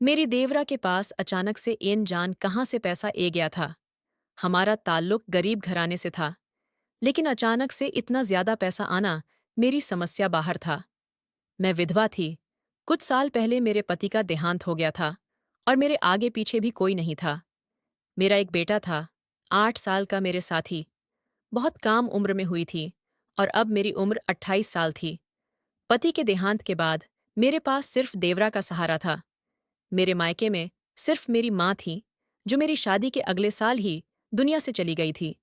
मेरी देवरा के पास अचानक से एन जान कहाँ से पैसा ए गया था। हमारा ताल्लुक गरीब घराने से था, लेकिन अचानक से इतना ज्यादा पैसा आना मेरी समस्या बाहर था। मैं विधवा थी। कुछ साल पहले मेरे पति का देहांत हो गया था और मेरे आगे पीछे भी कोई नहीं था। मेरा एक बेटा था, 8 साल का, मेरे साथी। बहुत कम उम्र में हुई थी और अब मेरी उम्र 28 साल थी। पति के देहांत के बाद मेरे पास सिर्फ देवरा का सहारा था। मेरे मायके में सिर्फ मेरी माँ थी, जो मेरी शादी के अगले साल ही दुनिया से चली गई थी।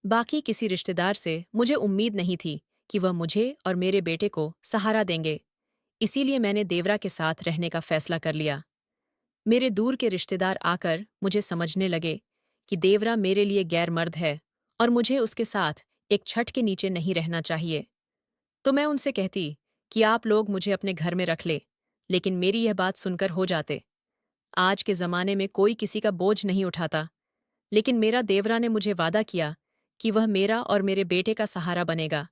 बाकी किसी रिश्तेदार से मुझे उम्मीद नहीं थी कि वह मुझे और मेरे बेटे को सहारा देंगे। इसीलिए मैंने देवरा के साथ रहने का फैसला कर लिया। मेरे दूर के रिश्तेदार आकर मुझे समझने लगे कि देवरा मेरे लिए गैर मर्द है और मुझे उसके साथ एक छत के नीचे नहीं रहना चाहिए। तो मैं उनसे कहती कि आप लोग मुझे अपने घर में रख ले, लेकिन मेरी यह बात सुनकर हो जाते। आज के ज़माने में कोई किसी का बोझ नहीं उठाता, लेकिन मेरा देवरा ने मुझे वादा किया कि वह मेरा और मेरे बेटे का सहारा बनेगा।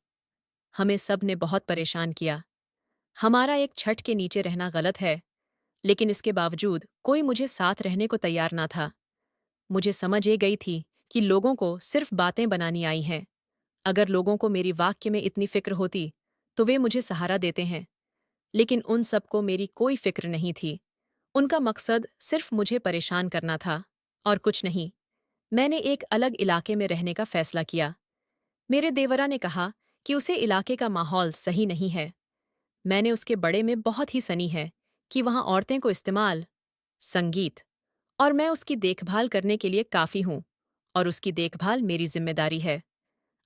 हमें सब ने बहुत परेशान किया। हमारा एक छत के नीचे रहना गलत है, लेकिन इसके बावजूद कोई मुझे साथ रहने को तैयार ना था। मुझे समझ ए गई थी कि लोगों को सिर्फ बातें बनानी आई हैं। अगर लोगों को मेरी वाक्य में इतनी फिक्र होती, तो वे मुझे सहारा देते हैं। लेकिन उन सबको मेरी कोई फिक्र नहीं थी। उनका मकसद सिर्फ मुझे परेशान करना था और कुछ नहीं। मैंने एक अलग इलाके में रहने का फैसला किया। मेरे देवरा ने कहा कि उसे इलाके का माहौल सही नहीं है। मैंने उसके बड़े में बहुत ही सनी है कि वहां औरतें को इस्तेमाल, संगीत, और मैं उसकी देखभाल करने के लिए काफी हूं, और उसकी देखभाल मेरी जिम्मेदारी है।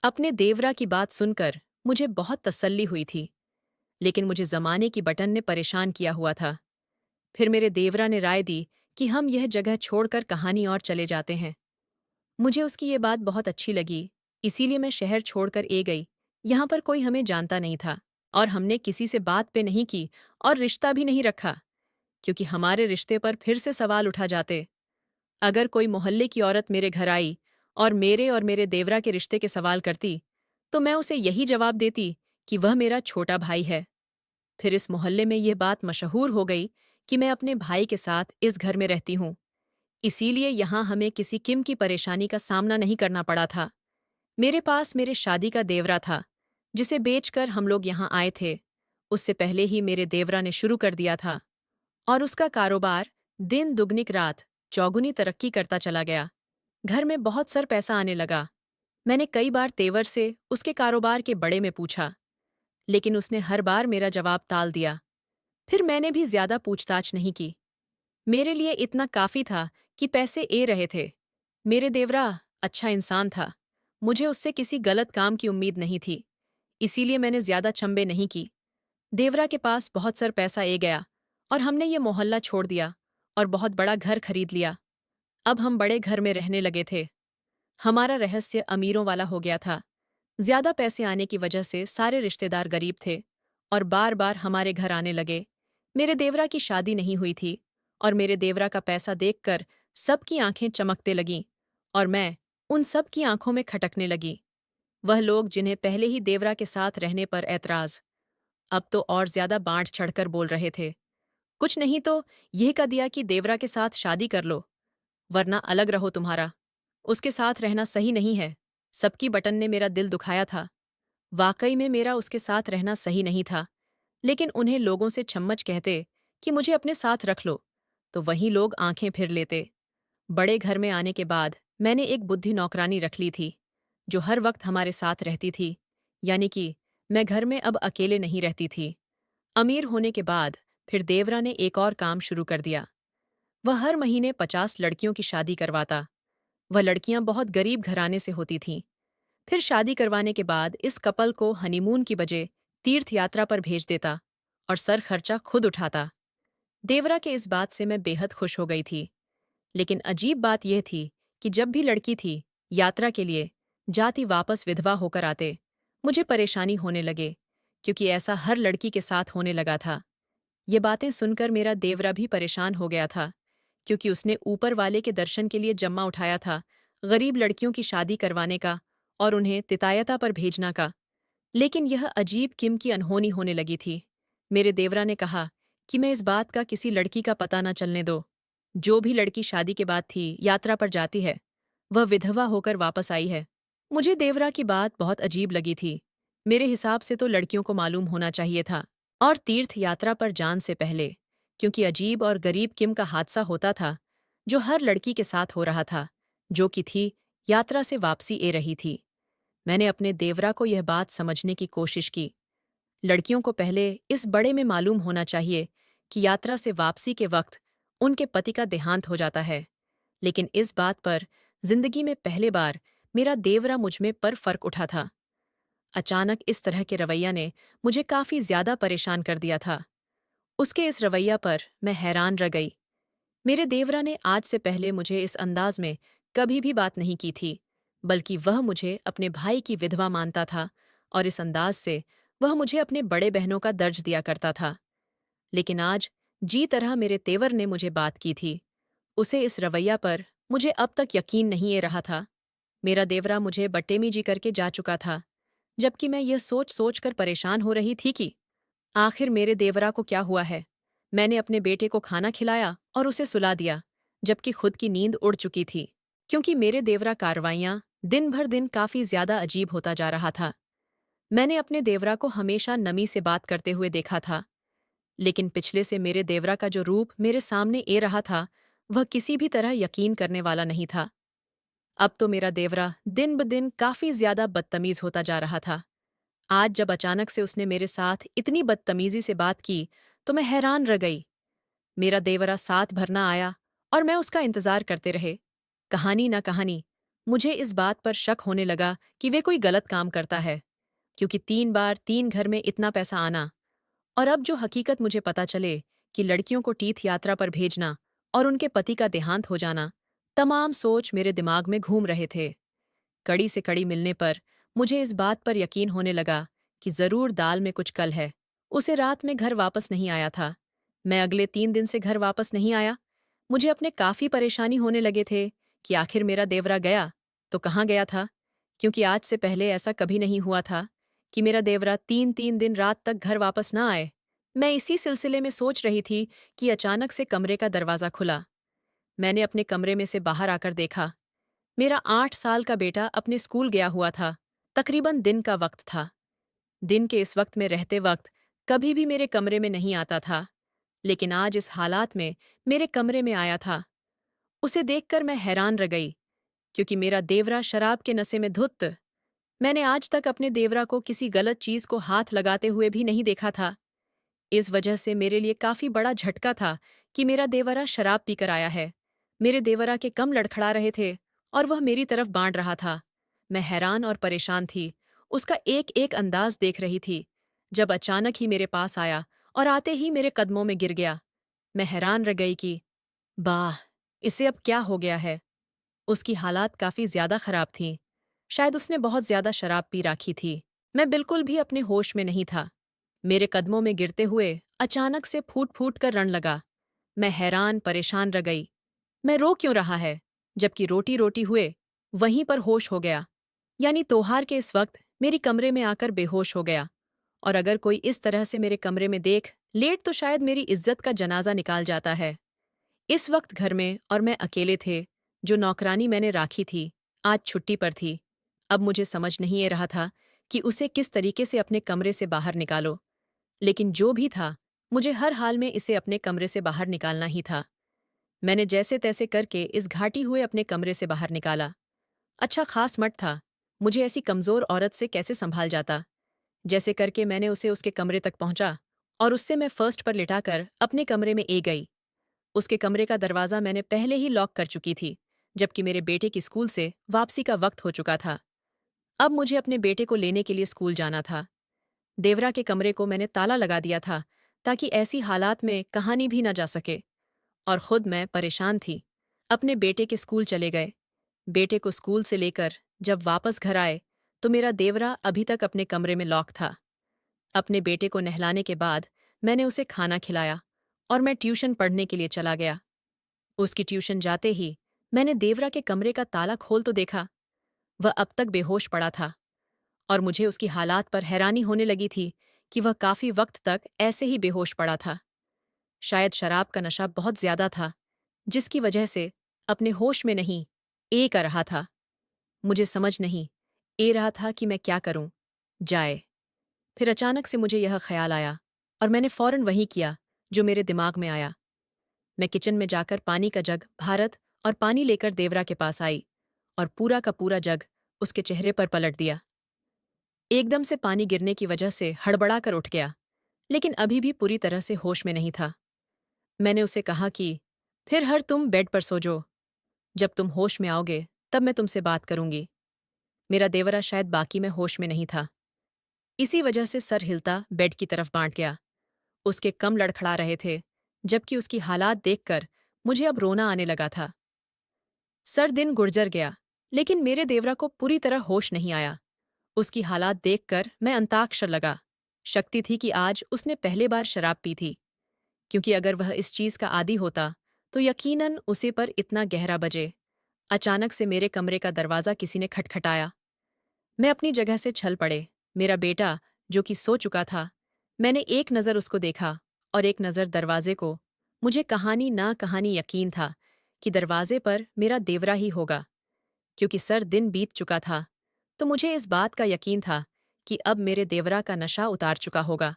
अपने देवरा की बात सुनकर मुझे बहुत तसल्ली हुई थी, लेकिन मुझे जमाने की बटन ने परेशान किया हुआ था। फिर मेरे देवरा ने राय दी कि हम यह जगह छोड़कर कहानी और चले जाते हैं। मुझे उसकी ये बात बहुत अच्छी लगी, इसीलिए मैं शहर छोड़कर ए गई। यहाँ पर कोई हमें जानता नहीं था और हमने किसी से बात पे नहीं की और रिश्ता भी नहीं रखा, क्योंकि हमारे रिश्ते पर फिर से सवाल उठा जाते। अगर कोई मोहल्ले की औरत मेरे घर आई और मेरे देवरा के रिश्ते के सवाल करती, तो मैं उसे यही जवाब देती कि वह मेरा छोटा भाई है। फिर इस मोहल्ले में यह बात मशहूर हो गई कि मैं अपने भाई के साथ इस घर में रहती हूँ। इसीलिए यहाँ हमें किसी किम की परेशानी का सामना नहीं करना पड़ा था। मेरे पास मेरे शादी का देवरा था, जिसे बेचकर हम लोग यहाँ आए थे। उससे पहले ही मेरे देवरा ने शुरू कर दिया था और उसका कारोबार दिन दुगनिक रात चौगुनी तरक्की करता चला गया। घर में बहुत सर पैसा आने लगा। मैंने कई बार तेवर से उसके कारोबार के बड़े में पूछा, लेकिन उसने हर बार मेरा जवाब टाल दिया। फिर मैंने भी ज्यादा पूछताछ नहीं की। मेरे लिए इतना काफी था कि पैसे ए रहे थे। मेरे देवरा अच्छा इंसान था। मुझे उससे किसी गलत काम की उम्मीद नहीं थी, इसीलिए मैंने ज्यादा चंबे नहीं की। देवरा के पास बहुत सर पैसा ए गया और हमने ये मोहल्ला छोड़ दिया और बहुत बड़ा घर खरीद लिया। अब हम बड़े घर में रहने लगे थे। हमारा रहस्य अमीरों वाला हो गया था। ज्यादा पैसे आने की वजह से सारे रिश्तेदार गरीब थे और बार बार हमारे घर आने लगे। मेरे देवरा की शादी नहीं हुई थी और मेरे देवरा का पैसा देखकर सबकी आंखें चमकते लगीं और मैं उन सब की आंखों में खटकने लगी। वह लोग जिन्हें पहले ही देवरा के साथ रहने पर ऐतराज, अब तो और ज्यादा बांट चढ़कर बोल रहे थे। कुछ नहीं तो यह कह दिया कि देवरा के साथ शादी कर लो, वरना अलग रहो तुम्हारा। उसके साथ रहना सही नहीं है। सबकी बटन ने मेरा दिल दुखाया था। वाकई में मेरा उसके साथ रहना सही नहीं था, लेकिन उन्हें लोगों से छम्मच कहते कि मुझे अपने साथ रख लो, तो वही लोग आंखें फिर लेते। बड़े घर में आने के बाद मैंने एक बुद्धि नौकरानी रख ली थी, जो हर वक्त हमारे साथ रहती थी, यानी कि मैं घर में अब अकेले नहीं रहती थी। अमीर होने के बाद फिर देवरा ने एक और काम शुरू कर दिया। वह हर महीने 50 लड़कियों की शादी करवाता। वह लड़कियां बहुत गरीब घराने से होती थीं। फिर शादी करवाने के बाद इस कपल को हनीमून की बजाय तीर्थ यात्रा पर भेज देता और सर खर्चा खुद उठाता। देवरा के इस बात से मैं बेहद खुश हो गई थी। लेकिन अजीब बात यह थी कि जब भी लड़की थी यात्रा के लिए जाती वापस विधवा होकर आते, मुझे परेशानी होने लगे, क्योंकि ऐसा हर लड़की के साथ होने लगा था। ये बातें सुनकर मेरा देवरा भी परेशान हो गया था, क्योंकि उसने ऊपर वाले के दर्शन के लिए जम्मा उठाया था गरीब लड़कियों की शादी करवाने का और उन्हें तितायता पर भेजना का। लेकिन यह अजीब किम की अनहोनी होने लगी थी। मेरे देवरा ने कहा कि मैं इस बात का किसी लड़की का पता न चलने दो। जो भी लड़की शादी के बाद थी यात्रा पर जाती है, वह विधवा होकर वापस आई है। मुझे देवरा की बात बहुत अजीब लगी थी। मेरे हिसाब से तो लड़कियों को मालूम होना चाहिए था। और तीर्थ यात्रा पर जान से पहले, क्योंकि अजीब और गरीब किम का हादसा होता था, जो हर लड़की के साथ हो रहा था, जो कि थी यात्रा से वापसी ए रही थी। मैंने अपने देवरा को यह बात समझने की कोशिश की। लड़कियों को पहले इस बड़े में मालूम होना चाहिए कि यात्रा से वापसी के वक्त उनके पति का देहांत हो जाता है। लेकिन इस बात पर जिंदगी में पहले बार मेरा देवरा मुझ में पर फर्क उठा था। अचानक इस तरह के रवैया ने मुझे काफी ज्यादा परेशान कर दिया था। उसके इस रवैया पर मैं हैरान रह गई। मेरे देवरा ने आज से पहले मुझे इस अंदाज में कभी भी बात नहीं की थी, बल्कि वह मुझे अपने भाई की विधवा मानता था और इस अंदाज से वह मुझे अपने बड़े बहनों का दर्ज दिया करता था। लेकिन आज जी तरह मेरे तेवर ने मुझे बात की थी, उसे इस रवैया पर मुझे अब तक यकीन नहीं ए रहा था। मेरा देवरा मुझे बदतमीजी करके जा चुका था, जबकि मैं यह सोच सोच कर परेशान हो रही थी कि आखिर मेरे देवरा को क्या हुआ है। मैंने अपने बेटे को खाना खिलाया और उसे सुला दिया, जबकि खुद की नींद उड़ चुकी थी, क्योंकि मेरे देवरा कार्रवाइयां दिन भर दिन काफी ज्यादा अजीब होता जा रहा था। मैंने अपने देवरा को हमेशा नमी से बात करते हुए देखा था, लेकिन पिछले से मेरे देवरा का जो रूप मेरे सामने ए रहा था, वह किसी भी तरह यकीन करने वाला नहीं था। अब तो मेरा देवरा दिन ब दिन काफी ज्यादा बदतमीज होता जा रहा था। आज जब अचानक से उसने मेरे साथ इतनी बदतमीजी से बात की, तो मैं हैरान रह गई। मेरा देवरा साथ भरना आया और मैं उसका इंतजार करते रहे। कहानी ना कहानी, मुझे इस बात पर शक होने लगा कि वे कोई गलत काम करता है, क्योंकि 3 बार 3 घर में इतना पैसा आना, और अब जो हकीकत मुझे पता चले कि लड़कियों को तीर्थ यात्रा पर भेजना और उनके पति का देहांत हो जाना, तमाम सोच मेरे दिमाग में घूम रहे थे। कड़ी से कड़ी मिलने पर मुझे इस बात पर यकीन होने लगा कि जरूर दाल में कुछ कल है। उसे रात में घर वापस नहीं आया था। मैं अगले 3 दिन से घर वापस नहीं आया। मुझे अपने काफी परेशानी होने लगे थे कि आखिर मेरा देवरा गया तो कहाँ गया था, क्योंकि आज से पहले ऐसा कभी नहीं हुआ था कि मेरा देवरा 3 3 दिन रात तक घर वापस ना आए। मैं इसी सिलसिले में सोच रही थी कि अचानक से कमरे का दरवाजा खुला। मैंने अपने कमरे में से बाहर आकर देखा। मेरा 8 साल का बेटा अपने स्कूल गया हुआ था। तकरीबन दिन का वक्त था। दिन के इस वक्त में रहते वक्त कभी भी मेरे कमरे में नहीं आता था, लेकिन आज इस हालात में मेरे कमरे में आया था। उसे देखकर मैं हैरान रह गई, क्योंकि मेरा देवरा शराब के नशे में धुत। मैंने आज तक अपने देवरा को किसी गलत चीज को हाथ लगाते हुए भी नहीं देखा था। इस वजह से मेरे लिए काफी बड़ा झटका था कि मेरा देवरा शराब पीकर आया है। मेरे देवरा के कम लड़खड़ा रहे थे और वह मेरी तरफ बांट रहा था। मैं हैरान और परेशान थी, उसका एक एक अंदाज देख रही थी, जब अचानक ही मेरे पास आया और आते ही मेरे कदमों में गिर गया। मैं हैरान रह गई कि बाह, इसे अब क्या हो गया है। उसकी हालात काफी ज्यादा खराब थीं। शायद उसने बहुत ज्यादा शराब पी रखी थी। मैं बिल्कुल भी अपने होश में नहीं था। मेरे कदमों में गिरते हुए अचानक से फूट फूट कर रण लगा। मैं हैरान परेशान रह गई। मैं रो क्यों रहा है, जबकि रोटी रोटी हुए वहीं पर होश हो गया। यानी त्योहार के इस वक्त मेरी कमरे में आकर बेहोश हो गया। और अगर कोई इस तरह से मेरे कमरे में देख लेट तो शायद मेरी इज्जत का जनाजा निकाल जाता है। इस वक्त घर में और मैं अकेले थे। जो नौकरानी मैंने राखी थी, आज छुट्टी पर थी। अब मुझे समझ नहीं आ रहा था कि उसे किस तरीके से अपने कमरे से बाहर निकालो। लेकिन जो भी था, मुझे हर हाल में इसे अपने कमरे से बाहर निकालना ही था। मैंने जैसे तैसे करके इस घाटी हुए अपने कमरे से बाहर निकाला। अच्छा खास मट था, मुझे ऐसी कमजोर औरत से कैसे संभाल जाता। जैसे करके मैंने उसे उसके कमरे तक पहुंचा और उससे मैं फर्स्ट पर लिटाकर अपने कमरे में ए गई। उसके कमरे का दरवाज़ा मैंने पहले ही लॉक कर चुकी थी, जबकि मेरे बेटे की स्कूल से वापसी का वक्त हो चुका था। अब मुझे अपने बेटे को लेने के लिए स्कूल जाना था। देवरा के कमरे को मैंने ताला लगा दिया था, ताकि ऐसी हालात में कहानी भी न जा सके। और खुद मैं परेशान थी। अपने बेटे के स्कूल चले गए। बेटे को स्कूल से लेकर जब वापस घर आए, तो मेरा देवरा अभी तक अपने कमरे में लॉक था। अपने बेटे को नहलाने के बाद मैंने उसे खाना खिलाया और मैं ट्यूशन पढ़ने के लिए चला गया। उसकी ट्यूशन जाते ही मैंने देवरा के कमरे का ताला खोल तो देखा। वह अब तक बेहोश पड़ा था और मुझे उसकी हालात पर हैरानी होने लगी थी कि वह काफी वक्त तक ऐसे ही बेहोश पड़ा था। शायद शराब का नशा बहुत ज्यादा था, जिसकी वजह से अपने होश में नहीं ए कर रहा था। मुझे समझ नहीं ए रहा था कि मैं क्या करूं। जाए। फिर अचानक से मुझे यह ख्याल आया और मैंने फौरन वही किया जो मेरे दिमाग में आया। मैं किचन में जाकर पानी का जग भारत और पानी लेकर देवरा के पास आई और पूरा का पूरा जग उसके चेहरे पर पलट दिया। एकदम से पानी गिरने की वजह से हड़बड़ा कर उठ गया, लेकिन अभी भी पूरी तरह से होश में नहीं था। मैंने उसे कहा कि फिर हर तुम बेड पर सो जो, जब तुम होश में आओगे तब मैं तुमसे बात करूंगी। मेरा देवरा शायद बाकी में होश में नहीं था, इसी वजह से सर हिलता बेड की तरफ बांट गया। उसके कम लड़खड़ा रहे थे, जबकि उसकी हालात देखकर मुझे अब रोना आने लगा था। सर दिन गुर्जर गया, लेकिन मेरे देवरा को पूरी तरह होश नहीं आया। उसकी हालात देखकर मैं अंताक्षर लगा। शक्ति थी कि आज उसने पहले बार शराब पी थी, क्योंकि अगर वह इस चीज का आदी होता तो यकीनन उसे पर इतना गहरा बजे। अचानक से मेरे कमरे का दरवाजा किसी ने खटखटाया। मैं अपनी जगह से छल पड़े। मेरा बेटा, जो कि सो चुका था। मैंने एक नज़र उसको देखा और एक नज़र दरवाजे को। मुझे कहानी ना कहानी यकीन था कि दरवाजे पर मेरा देवरा ही होगा। क्योंकि सर दिन बीत चुका था, तो मुझे इस बात का यकीन था कि अब मेरे देवरा का नशा उतार चुका होगा।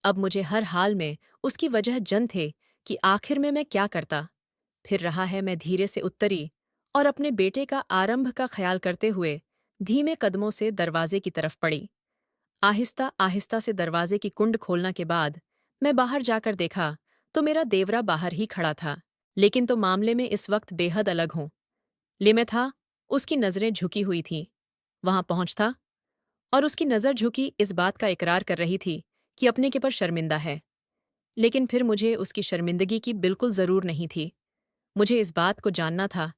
अब मुझे हर हाल में उसकी वजह जन थे कि आखिर में मैं क्या करता। फिर रहा है मैं धीरे से उत्तरी और अपने बेटे का आरंभ का ख्याल करते हुए धीमे कदमों से दरवाजे की तरफ पड़ी। आहिस्ता आहिस्ता से दरवाजे की कुंड खोलने के बाद मैं बाहर जाकर देखा तो मेरा देवरा बाहर ही खड़ा था। लेकिन तो मामले में इस वक्त बेहद अलग हूं। ले मैं था, उसकी नजरें झुकी हुई थीं। वहां पहुंचता और उसकी नजर झुकी इस बात का इकरार कर रही थी कि अपने के पर शर्मिंदा है। लेकिन फिर मुझे उसकी शर्मिंदगी की बिल्कुल जरूर नहीं थी। मुझे इस बात को जानना था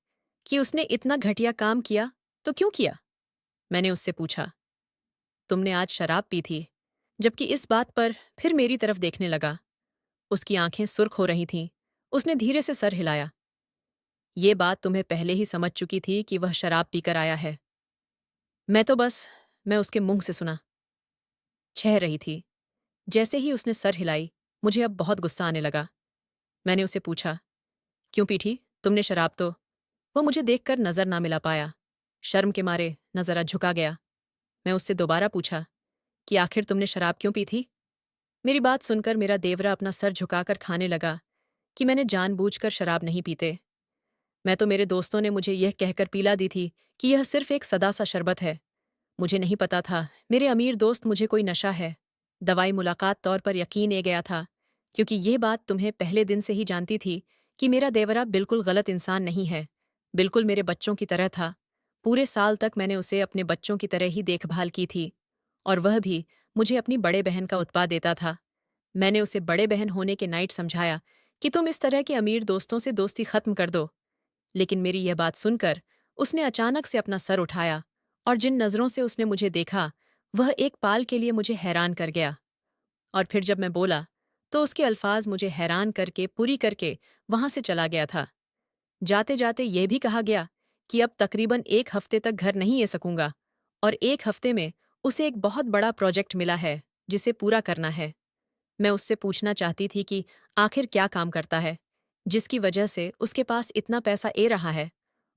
कि उसने इतना घटिया काम किया तो क्यों किया। मैंने उससे पूछा, तुमने आज शराब पी थी? जबकि इस बात पर फिर मेरी तरफ देखने लगा। उसकी आंखें सुर्ख हो रही थीं। उसने धीरे से सर हिलाया। ये बात तुम्हें पहले ही समझ चुकी थी कि वह शराब पीकर आया है। मैं तो बस मैं उसके मुंह से सुना छह रही थी। जैसे ही उसने सर हिलाई, मुझे अब बहुत गुस्सा आने लगा। मैंने उसे पूछा, क्यों पीठी तुमने शराब? तो वो मुझे देखकर नजर ना मिला पाया। शर्म के मारे नजरा झुका गया। मैं उससे दोबारा पूछा कि आखिर तुमने शराब क्यों पी थी? मेरी बात सुनकर मेरा देवरा अपना सर झुकाकर खाने लगा कि मैंने जानबूझकर शराब नहीं पीते। मैं तो मेरे दोस्तों ने मुझे यह कहकर पिला दी थी कि यह सिर्फ एक सदा सा शरबत है। मुझे नहीं पता था मेरे अमीर दोस्त मुझे कोई नशा है। दवाई मुलाकात तौर पर यकीन ए गया था, क्योंकि यह बात तुम्हें पहले दिन से ही जानती थी कि मेरा देवरा बिल्कुल गलत इंसान नहीं है। बिल्कुल मेरे बच्चों की तरह था। पूरे साल तक मैंने उसे अपने बच्चों की तरह ही देखभाल की थी, और वह भी मुझे अपनी बड़े बहन का उत्पाद देता था। मैंने उसे बड़े बहन होने के नाइट समझाया कि तुम इस तरह के अमीर दोस्तों से दोस्ती खत्म कर दो। लेकिन मेरी यह बात सुनकर उसने अचानक से अपना सर उठाया और जिन नज़रों से उसने मुझे देखा, वह एक पाल के लिए मुझे हैरान कर गया। और फिर जब मैं बोला तो उसके अल्फाज मुझे हैरान करके पूरी करके वहां से चला गया था। जाते जाते यह भी कहा गया कि अब तकरीबन 1 हफ्ते तक घर नहीं आ सकूंगा, और 1 हफ्ते में उसे एक बहुत बड़ा प्रोजेक्ट मिला है जिसे पूरा करना है। मैं उससे पूछना चाहती थी कि आखिर क्या काम करता है जिसकी वजह से उसके पास इतना पैसा ए रहा है,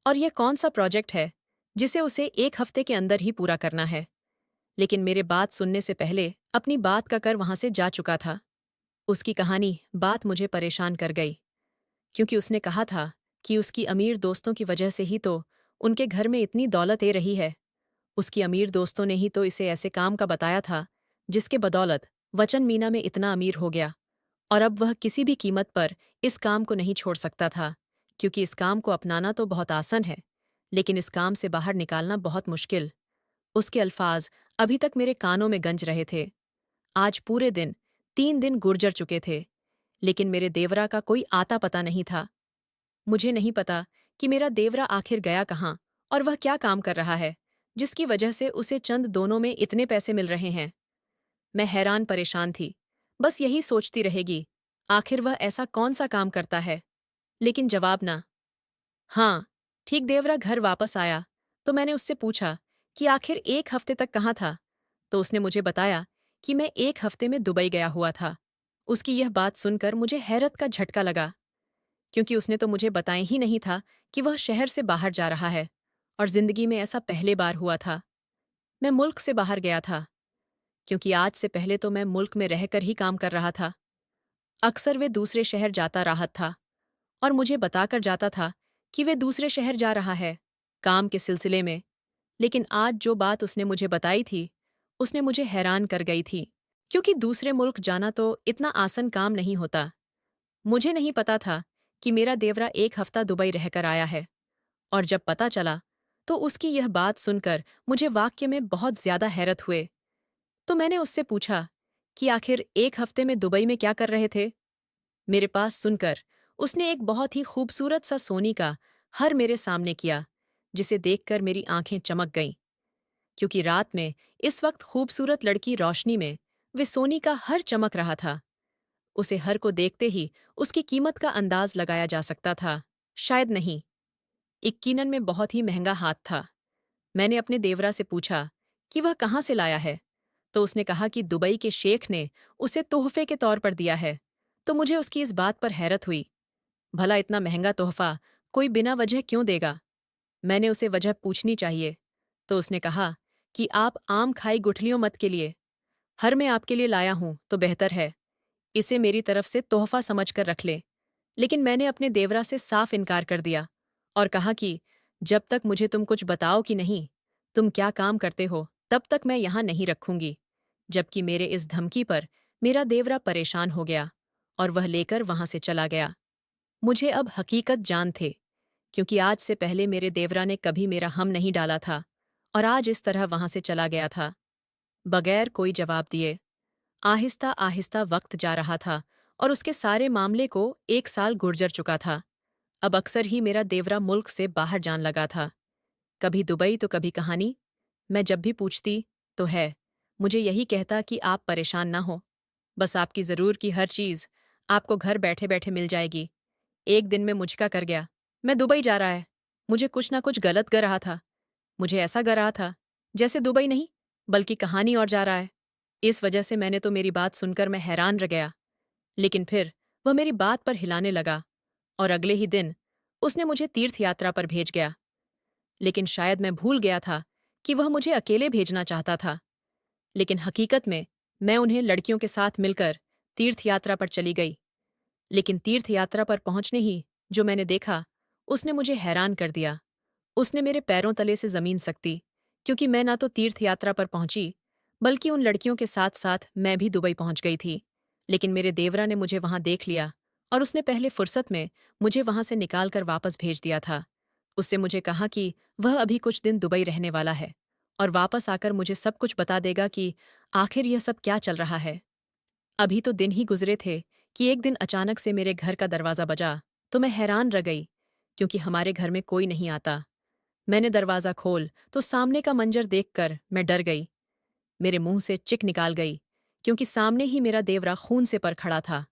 और यह कौन सा प्रोजेक्ट है जिसे उसे 1 हफ्ते के अंदर ही पूरा करना है। लेकिन मेरे बात सुनने से पहले अपनी बात का कर वहां से जा चुका था। उसकी कहानी बात मुझे परेशान कर गई, क्योंकि उसने कहा था कि उसकी अमीर दोस्तों की वजह से ही तो उनके घर में इतनी दौलत ए रही है। उसकी अमीर दोस्तों ने ही तो इसे ऐसे काम का बताया था जिसके बदौलत वचन मीना में इतना अमीर हो गया, और अब वह किसी भी कीमत पर इस काम को नहीं छोड़ सकता था। क्योंकि इस काम को अपनाना तो बहुत आसान है, लेकिन इस काम से बाहर निकालना बहुत मुश्किल। उसके अल्फाज अभी तक मेरे कानों में गंज रहे थे। आज पूरे दिन 3 दिन गुर्जर चुके थे, लेकिन मेरे देवरा का कोई आता पता नहीं था। मुझे नहीं पता कि मेरा देवरा आखिर गया कहाँ और वह क्या काम कर रहा है जिसकी वजह से उसे चंद दोनों में इतने पैसे मिल रहे हैं। मैं हैरान परेशान थी, बस यही सोचती रहेगी, आखिर वह ऐसा कौन सा काम करता है। लेकिन जवाब ना। हाँ, ठीक देवरा घर वापस आया तो मैंने उससे पूछा कि आखिर 1 हफ्ते तक कहाँ था। तो उसने मुझे बताया कि मैं 1 हफ्ते में दुबई गया हुआ था उसकी यह बात सुनकर मुझे हैरत का झटका लगा, क्योंकि उसने तो मुझे बताया ही नहीं था कि वह शहर से बाहर जा रहा है, और जिंदगी में ऐसा पहले बार हुआ था। मैं मुल्क से बाहर गया था, क्योंकि आज से पहले तो मैं मुल्क में रहकर ही काम कर रहा था। अक्सर वे दूसरे शहर जाता रहा था और मुझे बताकर जाता था कि वे दूसरे शहर जा रहा है, काम के सिलसिले में। लेकिन आज जो बात उसने मुझे बताई थी, उसने मुझे हैरान कर गई थी, क्योंकि दूसरे मुल्क जाना तो इतना आसान काम नहीं होता। मुझे नहीं पता था कि मेरा देवरा 1 हफ्ता दुबई रहकर आया है, और जब पता चला तो उसकी यह बात सुनकर मुझे वाकई में बहुत ज्यादा हैरत हुए। तो मैंने उससे पूछा कि आखिर 1 हफ्ते में दुबई में क्या कर रहे थे। मेरे पास सुनकर उसने एक बहुत ही खूबसूरत सा सोनी का हर मेरे सामने किया, जिसे देखकर मेरी आंखें चमक गईं, क्योंकि रात में इस वक्त खूबसूरत लड़की रोशनी में वे सोनी का हर चमक रहा था। उसे हर को देखते ही उसकी कीमत का अंदाज लगाया जा सकता था। शायद नहीं, यकीनन में बहुत ही महंगा हाथ था। मैंने अपने देवरा से पूछा कि वह कहाँ से लाया है, तो उसने कहा कि दुबई के शेख ने उसे तोहफे के तौर पर दिया है। तो मुझे उसकी इस बात पर हैरत हुई। भला इतना महंगा तोहफा कोई बिना वजह क्यों देगा? मैंने उसे वजह पूछनी चाहिए, तो उसने कहा कि आप आम खाई गुठलियों मत के लिए, हर मैं आपके लिए लाया हूं तो बेहतर है, इसे मेरी तरफ से तोहफा समझकर रख ले। लेकिन मैंने अपने देवरा से साफ इनकार कर दिया और कहा कि जब तक मुझे तुम कुछ बताओ कि नहीं, तुम क्या काम करते हो, तब तक मैं यहां नहीं रखूंगी। जबकि मेरे इस धमकी पर मेरा देवरा परेशान हो गया और वह लेकर वहां से चला गया। मुझे अब हकीकत जान थे, क्योंकि आज से पहले मेरे देवरा ने कभी मेरा हम नहीं डाला था, और आज इस तरह वहां से चला गया था, बगैर कोई जवाब दिए। आहिस्ता आहिस्ता वक्त जा रहा था और उसके सारे मामले को 1 साल गुजर चुका था। अब अक्सर ही मेरा देवरा मुल्क से बाहर जान लगा था, कभी दुबई तो कभी कहानी। मैं जब भी पूछती तो है, मुझे यही कहता कि आप परेशान ना हो, बस आपकी ज़रूर की हर चीज़ आपको घर बैठे बैठे मिल जाएगी। एक दिन में मुझका कर गया, मैं दुबई जा रहा है। मुझे कुछ ना कुछ गलत ग रहा था। मुझे ऐसा ग रहा था जैसे दुबई नहीं, बल्कि कहानी और जा रहा है। इस वजह से मैंने तो मेरी बात सुनकर मैं हैरान रह गया। लेकिन फिर वह मेरी बात पर हिलाने लगा और अगले ही दिन उसने मुझे तीर्थ यात्रा पर भेज गया। लेकिन शायद मैं भूल गया था कि वह मुझे अकेले भेजना चाहता था। लेकिन हकीकत में मैं उन्हें लड़कियों के साथ मिलकर तीर्थ यात्रा पर चली गई। लेकिन तीर्थ यात्रा पर पहुंचने ही जो मैंने देखा, उसने मुझे हैरान कर दिया। उसने मेरे पैरों तले से जमीन सकती, क्योंकि मैं ना तो तीर्थ यात्रा पर पहुंची, बल्कि उन लड़कियों के साथ साथ मैं भी दुबई पहुंच गई थी। लेकिन मेरे देवरा ने मुझे वहां देख लिया और उसने पहले फुर्सत में मुझे वहां से निकाल कर वापस भेज दिया था। उससे मुझे कहा कि वह अभी कुछ दिन दुबई रहने वाला है और वापस आकर मुझे सब कुछ बता देगा कि आखिर यह सब क्या चल रहा है। अभी तो दिन ही गुजरे थे कि एक दिन अचानक से मेरे घर का दरवाज़ा बजा, तो मैं हैरान रह गई, क्योंकि हमारे घर में कोई नहीं आता। मैंने दरवाज़ा खोल तो सामने का मंजर देखकर मैं डर गई। मेरे मुंह से चिक निकाल गई, क्योंकि सामने ही मेरा देवरा खून से पर खड़ा था।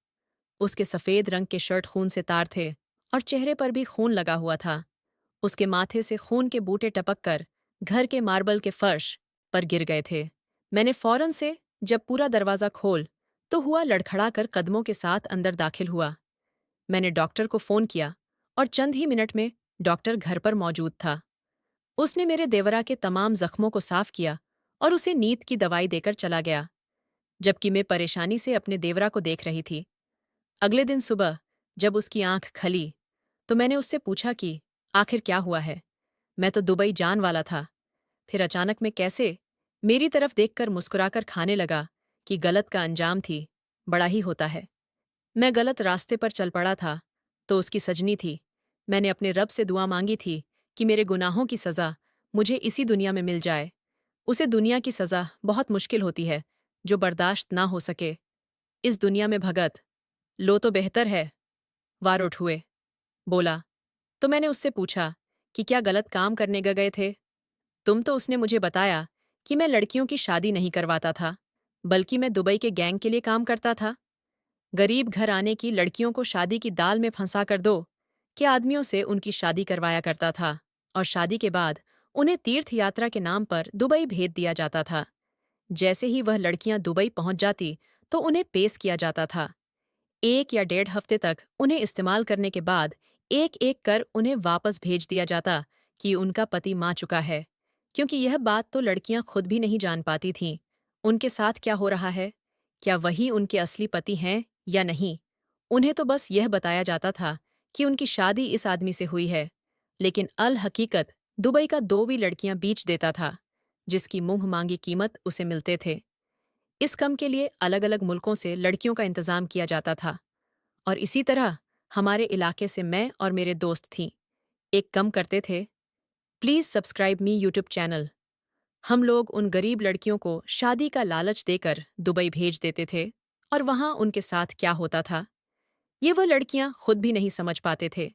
उसके सफ़ेद रंग के शर्ट खून से तार थे और चेहरे पर भी खून लगा हुआ था। उसके माथे से खून के बूटे टपक कर घर के मार्बल के फर्श पर गिर गए थे। मैंने फौरन से जब पूरा दरवाज़ा खोल तो हुआ लड़खड़ाकर कदमों के साथ अंदर दाखिल हुआ। मैंने डॉक्टर को फ़ोन किया और चंद ही मिनट में डॉक्टर घर पर मौजूद था। उसने मेरे देवरा के तमाम जख्मों को साफ किया और उसे नींद की दवाई देकर चला गया, जबकि मैं परेशानी से अपने देवरा को देख रही थी। अगले दिन सुबह जब उसकी आंख खली, तो मैंने उससे पूछा कि आखिर क्या हुआ है। मैं तो दुबई जान वाला था। फिर अचानक मैं कैसे मेरी तरफ देखकर मुस्कुराकर खाने लगा कि गलत का अंजाम थी, बड़ा ही होता है। मैं गलत रास्ते पर चल पड़ा था, तो उसकी सजनी थी। मैंने अपने रब से दुआ मांगी थी कि मेरे गुनाहों की सज़ा मुझे इसी दुनिया में मिल जाए। उसे दुनिया की सज़ा बहुत मुश्किल होती है, जो बर्दाश्त ना हो सके। इस दुनिया में भगत लो तो बेहतर है। वार उठ हुए, बोला। तो मैंने उससे पूछा कि क्या गलत काम करने गए थे तुम। तो उसने मुझे बताया कि मैं लड़कियों की शादी नहीं करवाता था, बल्कि मैं दुबई के गैंग के लिए काम करता था। गरीब घर आने की लड़कियों को शादी की दाल में फंसा कर दो के आदमियों से उनकी शादी करवाया करता था, और शादी के बाद उन्हें तीर्थ यात्रा के नाम पर दुबई भेज दिया जाता था। जैसे ही वह लड़कियां दुबई पहुंच जाती तो उन्हें पेश किया जाता था। 1 या 1.5 हफ्ते तक उन्हें इस्तेमाल करने के बाद एक-एक कर उन्हें वापस भेज दिया जाता कि उनका पति माँ चुका है। क्योंकि यह बात तो लड़कियां खुद भी नहीं जान पाती थीं। उनके साथ क्या हो रहा है? क्या वही उनके असली पति हैं या नहीं? उन्हें तो बस यह बताया जाता था कि उनकी शादी इस आदमी से हुई है। लेकिन अल हकीकत दुबई का 2 लड़कियां बीच देता था, जिसकी मुंह मांगी कीमत उसे मिलते थे। इस कम के लिए अलग-अलग मुल्कों से लड़कियों का इंतजाम किया जाता था और इसी तरह हमारे इलाके से मैं और मेरे दोस्त थीं। एक कम करते थे, please subscribe me YouTube channel. हम लोग उन गरीब लड़कियों को शादी का लालच देकर दुबई भेज देते थे और वहाँ उनके साथ क्या होता था, ये वह लड़कियां खुद भी नहीं समझ पाते थे।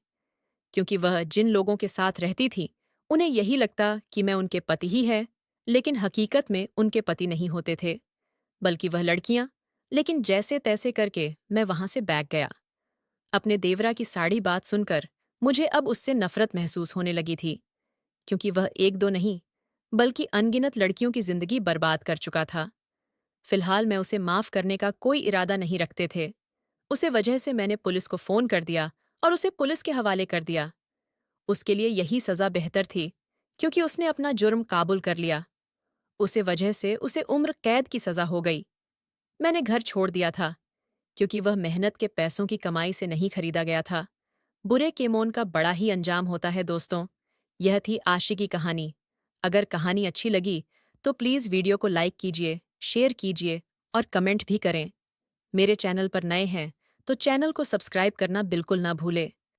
क्योंकि वह जिन लोगों के साथ रहती थी, उन्हें यही लगता कि मैं उनके पति ही है, लेकिन हकीकत में उनके पति नहीं होते थे, बल्कि वह लड़कियां। लेकिन जैसे-तैसे करके मैं वहां से भाग गया। अपने देवरा की साड़ी बात सुनकर मुझे अब उससे नफरत महसूस होने लगी थी, क्योंकि वह एक दो नहीं, बल्कि अनगिनत लड़कियों की जिंदगी बर्बाद कर चुका था। फिलहाल मैं उसे माफ करने का कोई इरादा नहीं रखते थे। उसे वजह से मैंने पुलिस को फोन कर दिया और उसे पुलिस के हवाले कर दिया। उसके लिए यही सजा बेहतर थी, क्योंकि उसने अपना जुर्म काबुल कर लिया। उसे वजह से उसे उम्र कैद की सजा हो गई। मैंने घर छोड़ दिया था, क्योंकि वह मेहनत के पैसों की कमाई से नहीं खरीदा गया था। बुरे केमोन का बड़ा ही अंजाम होता है दोस्तों। यह थी आशी की कहानी। अगर कहानी अच्छी लगी तो प्लीज़ वीडियो को लाइक कीजिए, शेयर कीजिए और कमेंट भी करें। मेरे चैनल पर नए हैं तो चैनल को सब्सक्राइब करना बिल्कुल ना भूलें।